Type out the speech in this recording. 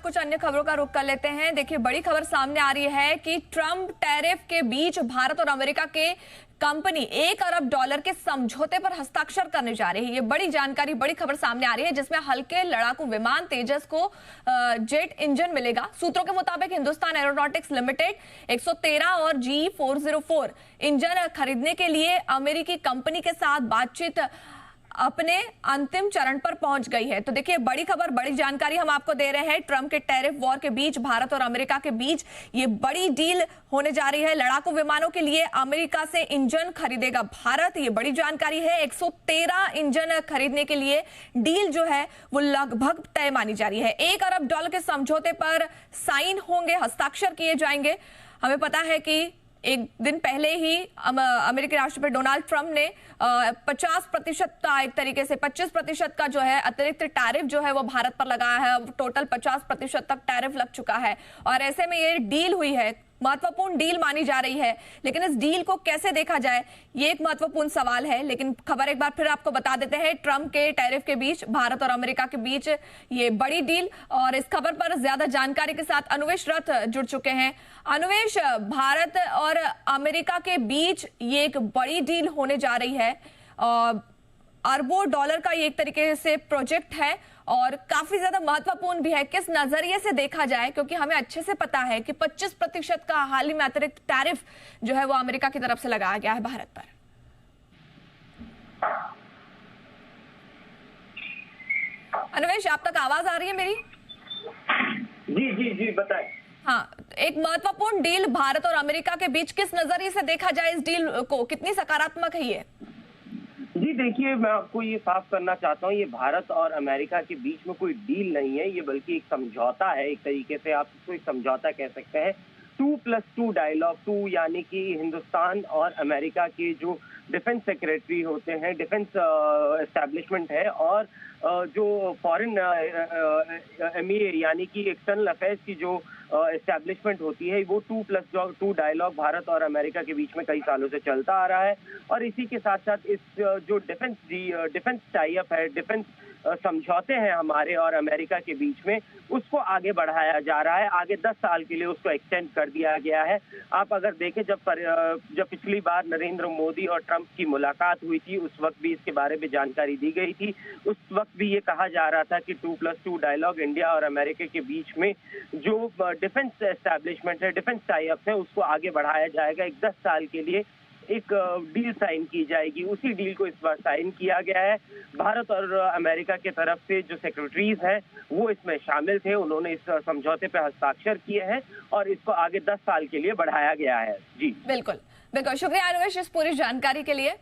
कुछ अन्य खबरों का रुख कर लेते हैं। देखिए, बड़ी खबर सामने आ रही है कि ट्रंप टैरिफ के बीच भारत और अमेरिका के कंपनी $1 अरब के समझौते पर हस्ताक्षर करने जा रही है। ये बड़ी जानकारी, बड़ी खबर सामने आ रही है, जिसमें हल्के लड़ाकू विमान तेजस को जेट इंजन मिलेगा। सूत्रों के मुताबिक हिंदुस्तान एरोनॉटिक्स लिमिटेड 113 और G404 इंजन खरीदने के लिए अमेरिकी कंपनी के साथ बातचीत अपने अंतिम चरण पर पहुंच गई है। तो देखिए, बड़ी खबर, बड़ी जानकारी हम आपको दे रहे हैं। ट्रंप के टैरिफ वॉर के बीच भारत और अमेरिका के बीच ये बड़ी डील होने जा रही है। लड़ाकू विमानों के लिए अमेरिका से इंजन खरीदेगा भारत, ये बड़ी जानकारी है। 113 इंजन खरीदने के लिए डील जो है वो लगभग तय मानी जा रही है। $1 अरब के समझौते पर साइन होंगे, हस्ताक्षर किए जाएंगे। हमें पता है कि एक दिन पहले ही अमेरिकी राष्ट्रपति डोनाल्ड ट्रंप ने 50% का, एक तरीके से 25% का जो है अतिरिक्त टैरिफ जो है वो भारत पर लगाया है। टोटल 50% तक टैरिफ लग चुका है और ऐसे में ये डील हुई है, महत्वपूर्ण डील मानी जा रही है। लेकिन इस डील को कैसे देखा जाए, ये एक महत्वपूर्ण सवाल है। लेकिन खबर एक बार फिर आपको बता देते हैं, ट्रंप के टैरिफ के बीच भारत और अमेरिका के बीच ये बड़ी डील। और इस खबर पर ज्यादा जानकारी के साथ अनुवेश रथ जुड़ चुके हैं। अनुवेश, भारत और अमेरिका के बीच ये एक बड़ी डील होने जा रही है। अरबों डॉलर का ये एक तरीके से प्रोजेक्ट है और काफी ज्यादा महत्वपूर्ण भी है। किस नजरिए से देखा जाए, क्योंकि हमें अच्छे से पता है कि 25% का हाल ही में अतिरिक्त टैरिफ जो है वो अमेरिका की तरफ से लगाया गया है भारत पर। अनुवेश, आप तक आवाज आ रही है मेरी? जी जी जी, बताएं। हाँ, एक महत्वपूर्ण डील भारत और अमेरिका के बीच, किस नजरिए से देखा जाए इस डील को, कितनी सकारात्मक है ये? जी देखिए, मैं आपको ये साफ करना चाहता हूँ, ये भारत और अमेरिका के बीच में कोई डील नहीं है, ये बल्कि एक समझौता है। एक तरीके से आप इसको एक समझौता कह सकते हैं। 2+2 डायलॉग, 2 यानी कि हिंदुस्तान और अमेरिका के जो डिफेंस सेक्रेटरी होते हैं, डिफेंस एस्टैब्लिशमेंट है, और जो फॉरेन एमईए यानी कि एक्सटर्नल अफेयर्स की जो एस्टैब्लिशमेंट होती है, वो 2+2 डायलॉग भारत और अमेरिका के बीच में कई सालों से चलता आ रहा है। और इसी के साथ साथ इस जो डिफेंस टाई अप है, डिफेंस समझौते हैं हमारे और अमेरिका के बीच में, उसको आगे बढ़ाया जा रहा है। आगे 10 साल के लिए उसको एक्सटेंड कर दिया गया है। आप अगर देखें, जब पिछली बार नरेंद्र मोदी और ट्रंप की मुलाकात हुई थी, उस वक्त भी इसके बारे में जानकारी दी गई थी। उस वक्त भी ये कहा जा रहा था कि 2+2 डायलॉग इंडिया और अमेरिका के बीच में जो डिफेंस एस्टैब्लिशमेंट है, डिफेंस टाई अप है, उसको आगे बढ़ाया जाएगा। एक 10 साल के लिए एक डील साइन की जाएगी। उसी डील को इस बार साइन किया गया है। भारत और अमेरिका के तरफ से जो सेक्रेटरीज हैं वो इसमें शामिल थे, उन्होंने इस समझौते पर हस्ताक्षर किए हैं और इसको आगे 10 साल के लिए बढ़ाया गया है। जी बिल्कुल बिल्कुल, शुक्रिया अनुवेश इस पूरी जानकारी के लिए।